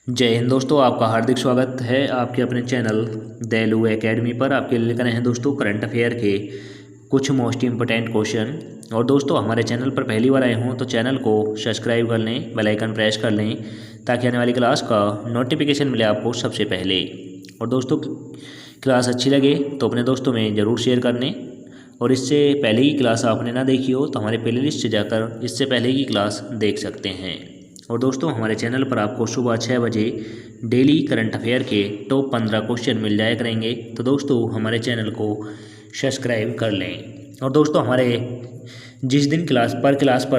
जय हिंद दोस्तों, आपका हार्दिक स्वागत है आपके अपने चैनल दैलू एकेडमी पर। आपके लिए लेकर आए हैं दोस्तों करंट अफेयर के कुछ मोस्ट इम्पोर्टेंट क्वेश्चन। और दोस्तों हमारे चैनल पर पहली बार आए हों तो चैनल को सब्सक्राइब कर लें, बेल आइकन प्रेस कर लें ताकि आने वाली क्लास का नोटिफिकेशन मिले आपको सबसे पहले। और दोस्तों क्लास अच्छी लगे तो अपने दोस्तों में ज़रूर शेयर कर लें। और इससे पहले की क्लास आपने ना देखी हो तो हमारे प्लेलिस्ट से जाकर इससे पहले की क्लास देख सकते हैं। और दोस्तों हमारे चैनल पर आपको सुबह 6 बजे डेली करंट अफेयर के टॉप 15 क्वेश्चन मिल जाया करेंगे। तो दोस्तों हमारे चैनल को सब्सक्राइब कर लें। और दोस्तों हमारे जिस दिन क्लास पर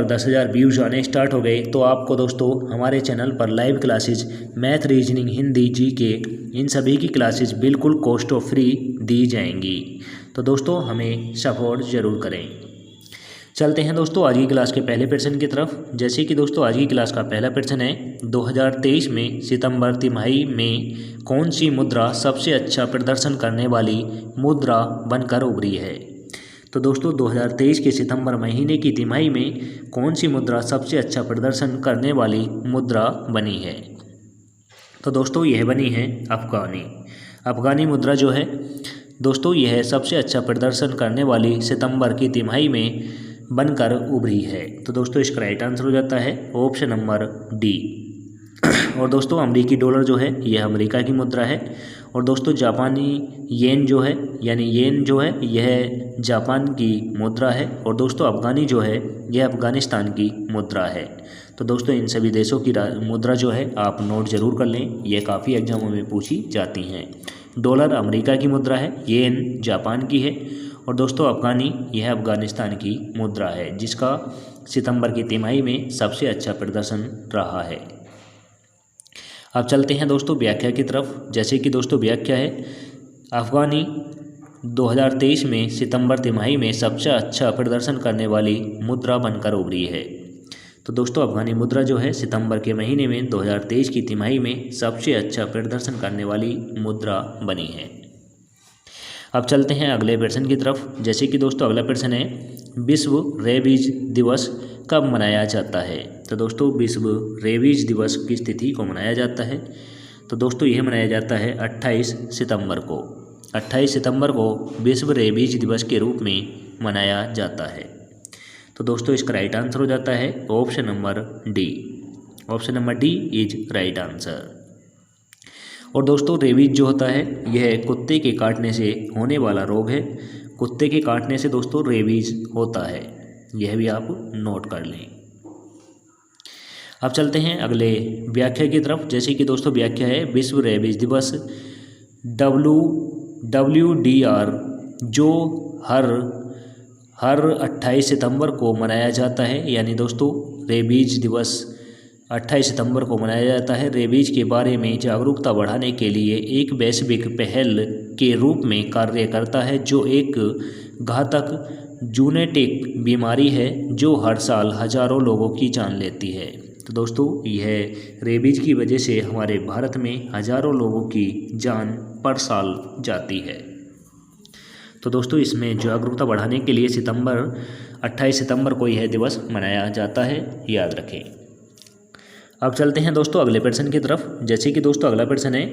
10,000 व्यूज़ आने स्टार्ट हो गए तो आपको दोस्तों हमारे चैनल पर live classes math, reasoning, Hindi, GK इन सभी की क्लासेज बिल्कुल कॉस्ट ऑफ फ्री दी जाएंगी। तो दोस्तों हमें सपोर्ट ज़रूर करें। चलते हैं दोस्तों आज की क्लास के पहले प्रश्न की तरफ। जैसे कि दोस्तों आज की क्लास का पहला प्रश्न है, 2023 में सितंबर तिमाही में कौन सी मुद्रा सबसे अच्छा प्रदर्शन करने वाली मुद्रा बनकर उभरी है। तो दोस्तों 2023 के सितंबर महीने की तिमाही में कौन सी मुद्रा सबसे अच्छा प्रदर्शन करने वाली मुद्रा बनी है। तो दोस्तों यह बनी है अफगानी मुद्रा जो है दोस्तों यह सबसे अच्छा प्रदर्शन करने वाली सितंबर की तिमाही में बनकर उभरी है। तो दोस्तों इसका राइट आंसर हो जाता है ऑप्शन नंबर डी। और दोस्तों अमेरिकी डॉलर जो है यह अमेरिका की मुद्रा है। और दोस्तों जापानी येन जो है यह जापान की मुद्रा है। और दोस्तों अफगानी जो है यह अफगानिस्तान की मुद्रा है। तो दोस्तों इन सभी देशों की मुद्रा जो है आप नोट जरूर कर लें, यह काफ़ी एग्जामों में पूछी जाती हैं। डॉलर अमेरिका की मुद्रा है, येन जापान की है और दोस्तों अफगानी यह अफगानिस्तान की मुद्रा है जिसका सितंबर की तिमाही में सबसे अच्छा प्रदर्शन रहा है। अब चलते हैं दोस्तों व्याख्या की तरफ। जैसे कि दोस्तों व्याख्या है, अफगानी 2023 में सितंबर तिमाही में सबसे अच्छा प्रदर्शन करने वाली मुद्रा बनकर उभरी है। तो दोस्तों अफगानी मुद्रा जो है सितंबर के महीने में 2023 की तिमाही में सबसे अच्छा प्रदर्शन करने वाली मुद्रा बनी है। अब चलते हैं अगले प्रश्न की तरफ। जैसे कि दोस्तों अगला प्रश्न है, विश्व रेबीज दिवस कब मनाया जाता है। तो दोस्तों विश्व रेबीज दिवस किस तिथि को मनाया जाता है। तो दोस्तों यह मनाया जाता है 28 सितंबर को। 28 सितंबर को विश्व रेबीज दिवस के रूप में मनाया जाता है। तो दोस्तों इसका राइट आंसर हो जाता है option number D. Option number D is right answer. और दोस्तों रेबीज जो होता है यह कुत्ते के काटने से होने वाला रोग है। कुत्ते के काटने से दोस्तों रेबीज होता है, यह भी आप नोट कर लें। अब चलते हैं अगले व्याख्या की तरफ। जैसे कि दोस्तों व्याख्या है, विश्व रेबीज दिवस WDR जो हर 28 सितंबर को मनाया जाता है, यानी दोस्तों रेबीज दिवस 28 सितंबर को मनाया जाता है। रेबीज के बारे में जागरूकता बढ़ाने के लिए एक वैश्विक पहल के रूप में कार्य करता है जो एक घातक जूनेटिक बीमारी है जो हर साल हजारों लोगों की जान लेती है। तो दोस्तों यह रेबीज की वजह से हमारे भारत में हजारों लोगों की जान पर साल जाती है। तो दोस्तों इसमें जागरूकता बढ़ाने के लिए 28 सितंबर को यह दिवस मनाया जाता है, याद रखें। अब चलते हैं दोस्तों अगले प्रश्न की तरफ। जैसे कि दोस्तों अगला प्रश्न है,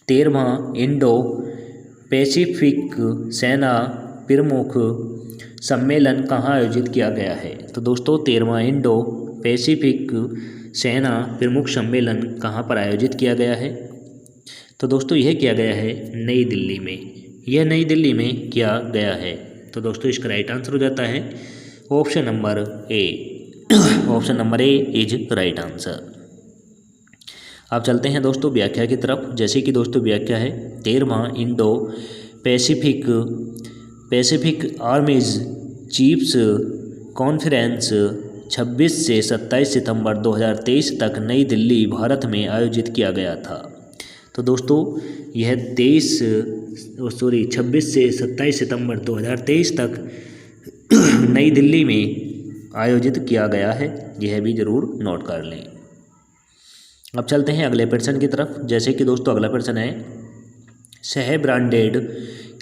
13वां इंडो पैसिफिक सेना प्रमुख सम्मेलन कहाँ आयोजित किया गया है। तो दोस्तों 13वां इंडो पैसिफिक सेना प्रमुख सम्मेलन कहाँ पर आयोजित किया गया है। तो दोस्तों यह किया गया है नई दिल्ली में। यह नई दिल्ली में किया गया है। तो दोस्तों इसका राइट आंसर हो जाता है option number A. Option number A is right answer. अब चलते हैं दोस्तों व्याख्या की तरफ। जैसे कि दोस्तों व्याख्या है, 13वां Indo Pacific armies chiefs conference 26 से 27 सितंबर 2023 तक नई दिल्ली भारत में आयोजित किया गया था। तो दोस्तों यह 26 से 27 सितंबर 2023 तक नई दिल्ली में आयोजित किया गया है, यह भी ज़रूर नोट कर लें। अब चलते हैं अगले प्रश्न की तरफ। जैसे कि दोस्तों अगला प्रश्न है, सह ब्रांडेड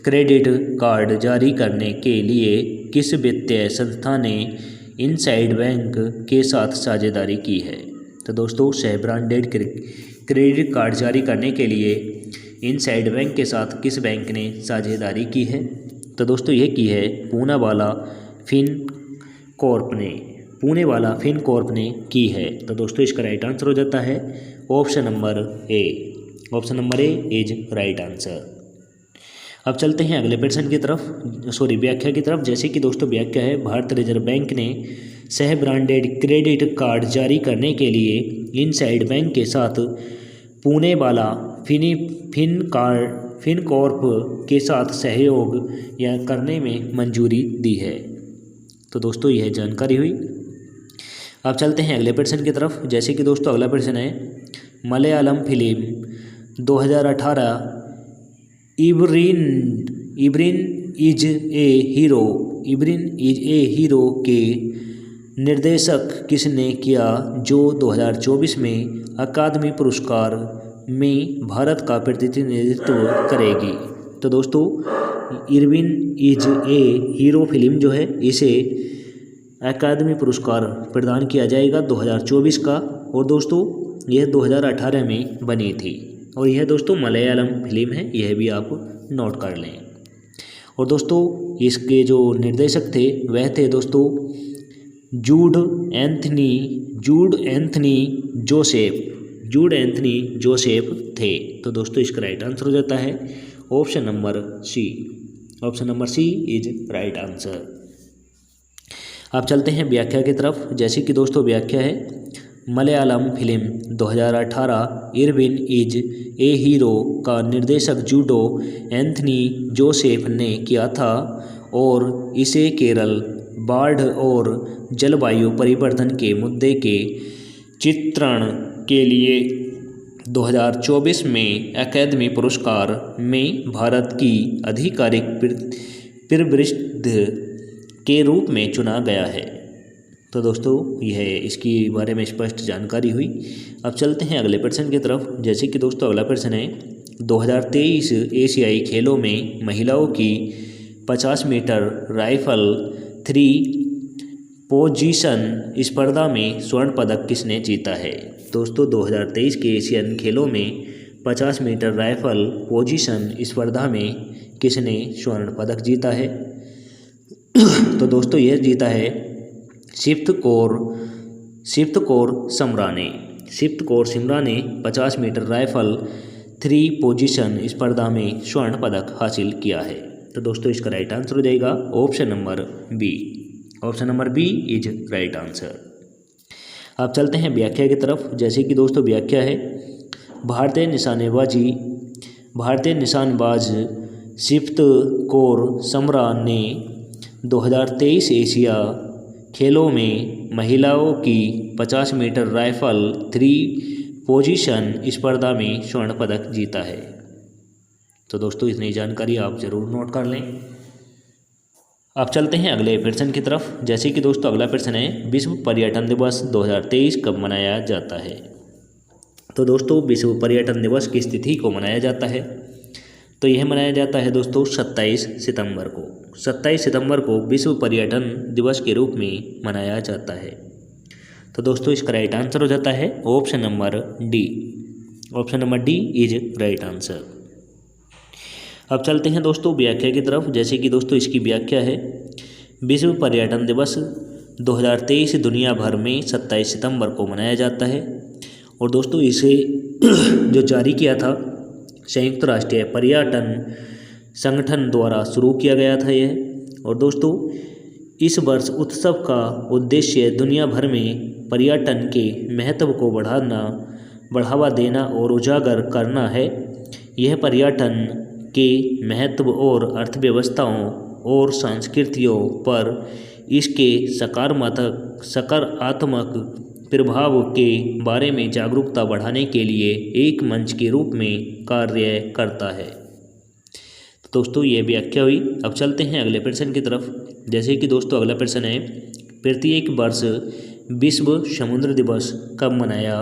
क्रेडिट कार्ड जारी करने के लिए किस वित्तीय संस्था ने इनसाइड बैंक के साथ साझेदारी की है। तो दोस्तों सह ब्रांडेड क्रेडिट कार्ड जारी करने के लिए इनसाइड बैंक के साथ किस बैंक ने साझेदारी की है? तो दोस्तों ये की है पूना वाला फिनकॉर्प ने की है। तो दोस्तों इसका राइट आंसर हो जाता है option number A. Option number A is right answer. अब चलते हैं अगले प्रश्न की तरफ, व्याख्या की तरफ। जैसे कि दोस्तों व्याख्या है, भारतीय रिजर्व बैंक ने सह ब्रांडेड क्रेडिट कार्ड जारी करने के लिए इनसाइड बैंक के साथ पुणे वाला फिनकॉर्प के साथ सहयोग या करने में मंजूरी दी है। तो दोस्तों यह जानकारी हुई। अब चलते हैं अगले प्रश्न की तरफ। जैसे कि दोस्तों अगला प्रश्न है, Malayalam film 2018 everyone is a hero के निर्देशक किसने किया, जो 2024 में अकादमी पुरस्कार में भारत का प्रतिनिधित्व करेगी? तो दोस्तों Irwin is a hero film जो है इसे अकादमी पुरस्कार प्रदान किया जाएगा 2024 का, और दोस्तों यह 2018 में बनी थी, और यह दोस्तों मलयालम फिल्म है, यह भी आप नोट कर लें। और दोस्तों इसके जो निर्देशक थे वह थे दोस्तों जूड एंथनी जोसेफ थे। तो दोस्तों इसका राइट आंसर हो जाता है option number C. Option number C is right answer. अब चलते हैं व्याख्या की तरफ। जैसे कि दोस्तों व्याख्या है, Malayalam film 2018 Irwin is a hero का निर्देशक जूडो एंथनी जोसेफ ने किया था, और इसे केरल बाढ़ और जलवायु परिवर्तन के मुद्दे के चित्रण के लिए 2024 में अकादमी पुरस्कार में भारत की आधिकारिक प्रविष्टि के रूप में चुना गया है। तो दोस्तों यह इसके बारे में स्पष्ट जानकारी हुई। अब चलते हैं अगले प्रश्न की तरफ। जैसे कि दोस्तों अगला प्रश्न है, 2023 एशियाई खेलों में महिलाओं की 50 मीटर राइफल 3 पोजीशन स्पर्धा में स्वर्ण पदक किसने जीता है? दोस्तों 2023 के एशियन खेलों में 50 मीटर राइफल पोजीशन स्पर्धा में किसने स्वर्ण पदक जीता है? तो दोस्तों यह जीता है शिफ्त कौर सिमरा ने 50 मीटर राइफल 3 पोजीशन स्पर्धा में स्वर्ण पदक हासिल किया है। तो दोस्तों इसका राइट आंसर हो जाएगा option number B. Option number B is right answer. अब चलते हैं व्याख्या की तरफ। जैसे कि दोस्तों व्याख्या है, भारतीय निशानबाज शिफ्त कौर समरा ने 2023 एशिया खेलों में महिलाओं की 50 मीटर राइफल 3 पोजीशन स्पर्धा में स्वर्ण पदक जीता है। तो दोस्तों इतनी जानकारी आप ज़रूर नोट कर लें। अब चलते हैं अगले प्रश्न की तरफ। जैसे कि दोस्तों अगला प्रश्न है, विश्व पर्यटन दिवस 2023 कब मनाया जाता है? तो दोस्तों विश्व पर्यटन दिवस किस तिथि को मनाया जाता है? तो यह मनाया जाता है दोस्तों 27 सितंबर को। 27 सितंबर को विश्व पर्यटन दिवस के रूप में मनाया जाता है। तो दोस्तों इसका राइट आंसर हो जाता है option number D. Option number D is right answer. अब चलते हैं दोस्तों व्याख्या की तरफ। जैसे कि दोस्तों इसकी व्याख्या है, विश्व पर्यटन दिवस 2023 दुनिया भर में 27 सितंबर को मनाया जाता है, और दोस्तों इसे जो जारी किया था संयुक्त राष्ट्रीय पर्यटन संगठन द्वारा शुरू किया गया था यह। और दोस्तों इस वर्ष उत्सव का उद्देश्य दुनिया भर में पर्यटन के महत्व को बढ़ावा देना और उजागर करना है। यह पर्यटन के महत्व और अर्थव्यवस्थाओं और संस्कृतियों पर इसके सकारात्मक प्रभाव के बारे में जागरूकता बढ़ाने के लिए एक मंच के रूप में कार्य करता है। तो दोस्तों ये व्याख्या हुई। अब चलते हैं अगले प्रश्न की तरफ। जैसे कि दोस्तों अगला प्रश्न है, प्रत्येक वर्ष विश्व समुद्र दिवस कब मनाया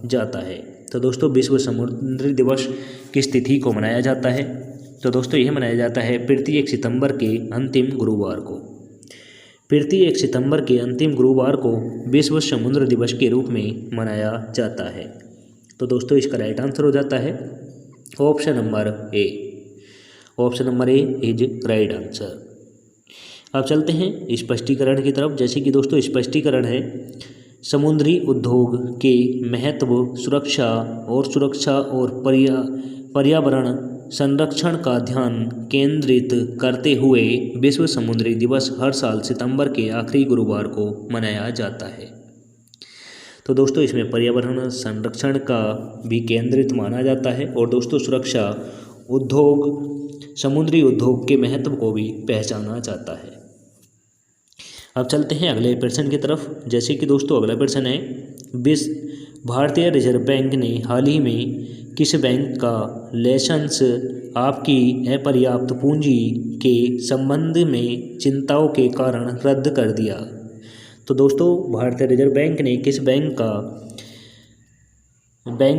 जाता है? तो दोस्तों विश्व समुद्र दिवस किस तिथि को मनाया जाता है? तो दोस्तों यह मनाया जाता है प्रत्येक सितंबर के अंतिम गुरुवार को। प्रत्येक सितंबर के अंतिम गुरुवार को विश्व समुद्र दिवस के रूप में मनाया जाता है। तो दोस्तों इसका राइट आंसर हो जाता है option number A. Option number A is right answer. अब चलते हैं स्पष्टीकरण की तरफ। जैसे कि दोस्तों स्पष्टीकरण है, समुद्री उद्योग के महत्व, सुरक्षा और पर्यावरण संरक्षण का ध्यान केंद्रित करते हुए विश्व समुद्री दिवस हर साल सितंबर के आखिरी गुरुवार को मनाया जाता है। तो दोस्तों इसमें पर्यावरण संरक्षण का भी केंद्रित माना जाता है और दोस्तों सुरक्षा, उद्योग, समुद्री उद्योग के महत्व को भी पहचाना जाता है। अब चलते हैं अगले प्रश्न की तरफ। जैसे कि दोस्तों अगला प्रश्न है, भारतीय रिजर्व बैंक ने हाल ही में किस बैंक का लाइसेंस आपकी अपर्याप्त पूंजी के संबंध में चिंताओं के कारण रद्द कर दिया? तो दोस्तों भारतीय रिजर्व बैंक ने किस बैंक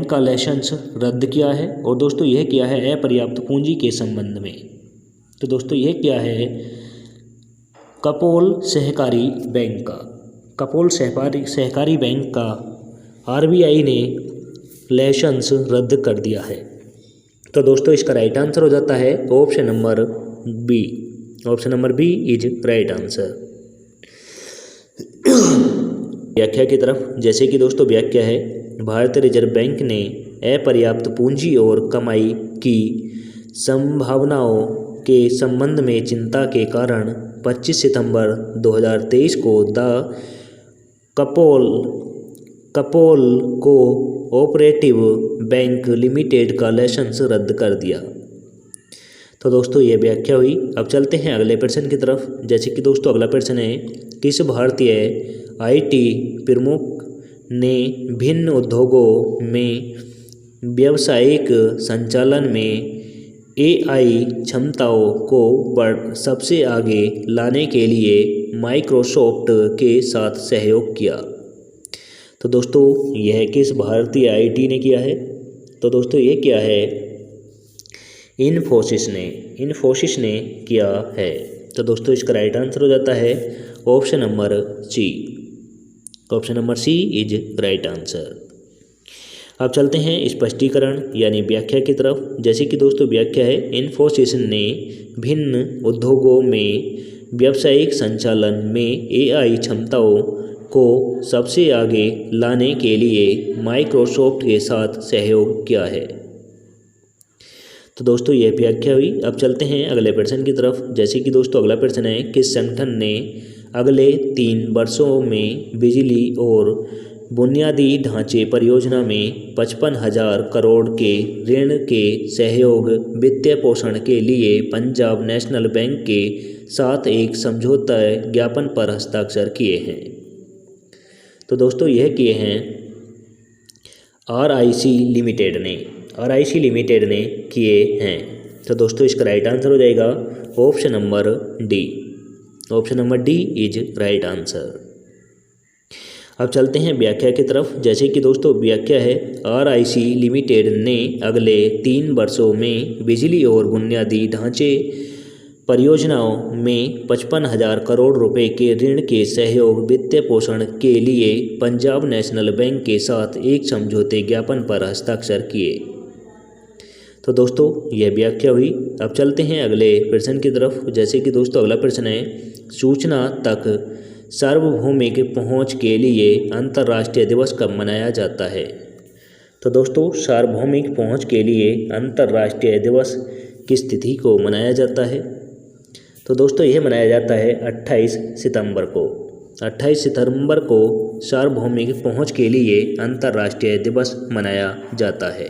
का लाइसेंस रद्द किया है और दोस्तों यह किया है अपर्याप्त पूंजी के संबंध में। तो दोस्तों यह क्या है, कपोल सहकारी बैंक का। कपोल सहकारी बैंक का आरबीआई ने लाइसेंस रद्द कर दिया है। तो दोस्तों इसका राइट आंसर हो जाता है option number B. Option number B is right answer. व्याख्या की तरफ। जैसे कि दोस्तों व्याख्या है, भारतीय रिजर्व बैंक ने अपर्याप्त पूंजी और कमाई की संभावनाओं के संबंध में चिंता के कारण 25 सितंबर 2023 को कपोल को ऑपरेटिव बैंक लिमिटेड का लाइसेंस रद्द कर दिया। तो दोस्तों ये व्याख्या हुई। अब चलते हैं अगले प्रश्न की तरफ। जैसे कि दोस्तों अगला प्रश्न है, किस भारतीय आईटी प्रमुख ने भिन्न उद्योगों में व्यावसायिक संचालन में एआई क्षमताओं को सबसे आगे लाने के लिए माइक्रोसॉफ्ट के साथ सहयोग किया? तो दोस्तों यह किस भारतीय आईटी ने किया है? तो दोस्तों ये क्या है, इन्फोसिस ने किया है। तो दोस्तों इसका राइट आंसर हो जाता है option number C. Option number C is right answer. अब चलते हैं स्पष्टीकरण यानी व्याख्या की तरफ। जैसे कि दोस्तों व्याख्या है, इन्फोसिस ने भिन्न उद्योगों में व्यावसायिक संचालन में एआई क्षमताओं को सबसे आगे लाने के लिए माइक्रोसॉफ्ट के साथ सहयोग किया है। तो दोस्तों यह व्याख्या हुई। अब चलते हैं अगले प्रश्न की तरफ। जैसे कि दोस्तों अगला प्रश्न है, किस संगठन ने अगले 3 वर्षों में बिजली और बुनियादी ढांचे परियोजना में 55,000 करोड़ के ऋण के सहयोग वित्तीय पोषण के लिए पंजाब नेशनल बैंक के साथ एक समझौता ज्ञापन पर हस्ताक्षर किए हैं? तो दोस्तों यह किए हैं आरआईसी लिमिटेड ने किए हैं। तो दोस्तों इसका राइट आंसर हो जाएगा option number D. Option number D is right answer. अब चलते हैं व्याख्या की तरफ। जैसे कि दोस्तों व्याख्या है, आरआईसी लिमिटेड ने अगले 3 वर्षों में बिजली और बुनियादी ढांचे परियोजनाओं में 55,000 करोड़ रुपए के ऋण के सहयोग वित्तीय पोषण के लिए पंजाब नेशनल बैंक के साथ एक समझौते ज्ञापन पर हस्ताक्षर किए। तो दोस्तों यह व्याख्या हुई। अब चलते हैं अगले प्रश्न की तरफ। जैसे कि दोस्तों अगला प्रश्न है, सूचना तक सार्वभौमिक पहुंच के लिए अंतर्राष्ट्रीय दिवस कब मनाया जाता है? तो दोस्तों सार्वभौमिक पहुंच के लिए अंतर्राष्ट्रीय दिवस किस तिथि को मनाया जाता है? तो दोस्तों यह मनाया जाता है 28 सितंबर को। 28 सितंबर को सार्वभौमिक पहुंच के लिए अंतर्राष्ट्रीय दिवस मनाया जाता है।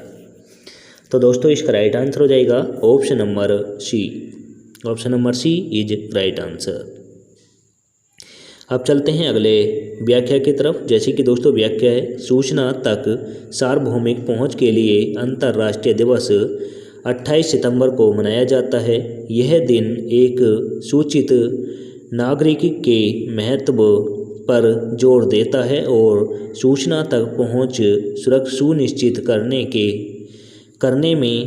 तो दोस्तों इसका राइट आंसर हो जाएगा option number C. Option number C is right answer. अब चलते हैं अगले व्याख्या की तरफ। जैसे कि दोस्तों व्याख्या है, सूचना तक सार्वभौमिक पहुंच के लिए अंतर्राष्ट्रीय दिवस 28 सितंबर को मनाया जाता है। यह दिन एक सूचित नागरिक के महत्व पर जोर देता है और सूचना तक पहुंच सुनिश्चित करने में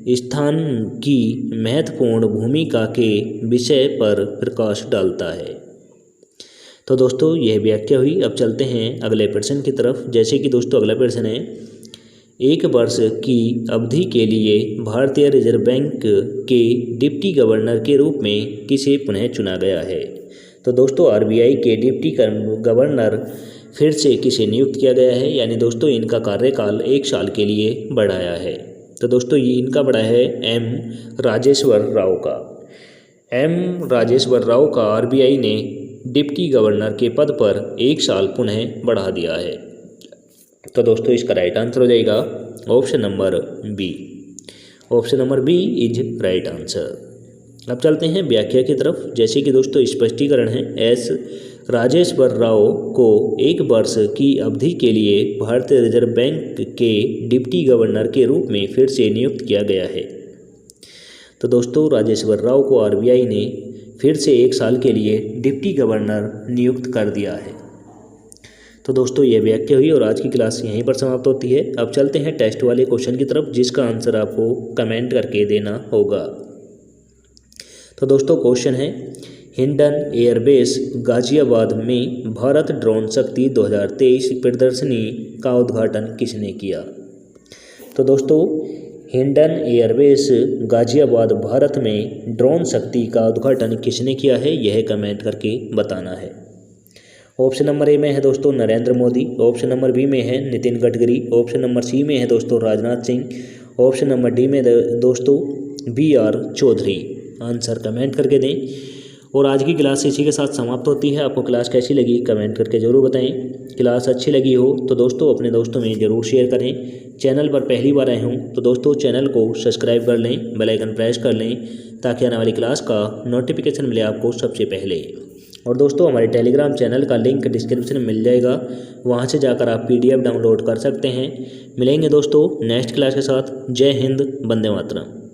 स्थान की महत्वपूर्ण भूमिका के विषय पर प्रकाश डालता है। तो दोस्तों यह व्याख्या हुई। अब चलते हैं अगले प्रश्न की तरफ। जैसे कि दोस्तों अगला प्रश्न है, एक वर्ष की अवधि के लिए भारतीय रिजर्व बैंक के डिप्टी गवर्नर के रूप में किसे पुनः चुना गया है। तो दोस्तों आरबीआई के डिप्टी गवर्नर फिर से किसे नियुक्त किया गया है, यानी दोस्तों इनका कार्यकाल 1 साल के लिए बढ़ाया है। तो दोस्तों ये इनका बढ़ा है एम राजेश्वर राव का। एम राजेश्वर राव का आरबीआई ने डिप्टी गवर्नर के पद पर 1 साल पुनः बढ़ा दिया है। तो दोस्तों इसका राइट आंसर हो जाएगा option number B. Option number B is right answer. अब चलते हैं व्याख्या की तरफ। जैसे कि दोस्तों स्पष्टीकरण है, एस राजेश्वर राव को 1 वर्ष की अवधि के लिए भारतीय रिजर्व बैंक के डिप्टी गवर्नर के रूप में फिर से नियुक्त किया गया है। तो दोस्तों राजेश्वर राव को आरबीआई ने फिर से 1 साल के लिए डिप्टी गवर्नर नियुक्त कर दिया है। तो दोस्तों ये व्याख्या हुई और आज की क्लास यहीं पर समाप्त होती है। अब चलते हैं टेस्ट वाले क्वेश्चन की तरफ, जिसका आंसर आपको कमेंट करके देना होगा। तो दोस्तों क्वेश्चन है, हिंडन एयरबेस गाजियाबाद में भारत ड्रोन शक्ति 2023 प्रदर्शनी का उद्घाटन किसने किया। तो दोस्तों हिंडन एयरबेस गाजियाबाद भारत में ड्रोन शक्ति का उद्घाटन किसने किया है, यह कमेंट करके बताना है। ऑप्शन नंबर ए में है दोस्तों Narendra Modi, option number B में है Nitin Gadkari, option number C में है दोस्तों Rajnath Singh, option number D में दोस्तों BR चौधरी। आंसर कमेंट करके दें। और आज की क्लास इसी के साथ समाप्त होती है। आपको क्लास कैसी लगी कमेंट करके ज़रूर बताएं। क्लास अच्छी लगी हो तो दोस्तों अपने दोस्तों में ज़रूर शेयर करें। चैनल पर पहली बार आए हों तो दोस्तों चैनल को सब्सक्राइब कर लें, बेल आइकन प्रेस कर लें, ताकि आने वाली क्लास का नोटिफिकेशन मिले आपको सबसे पहले। और दोस्तों हमारे टेलीग्राम चैनल का लिंक डिस्क्रिप्शन में मिल जाएगा, वहां से जाकर आप PDF डाउनलोड कर सकते हैं। मिलेंगे दोस्तों नेक्स्ट क्लास के साथ। जय हिंद, वंदे मातरम।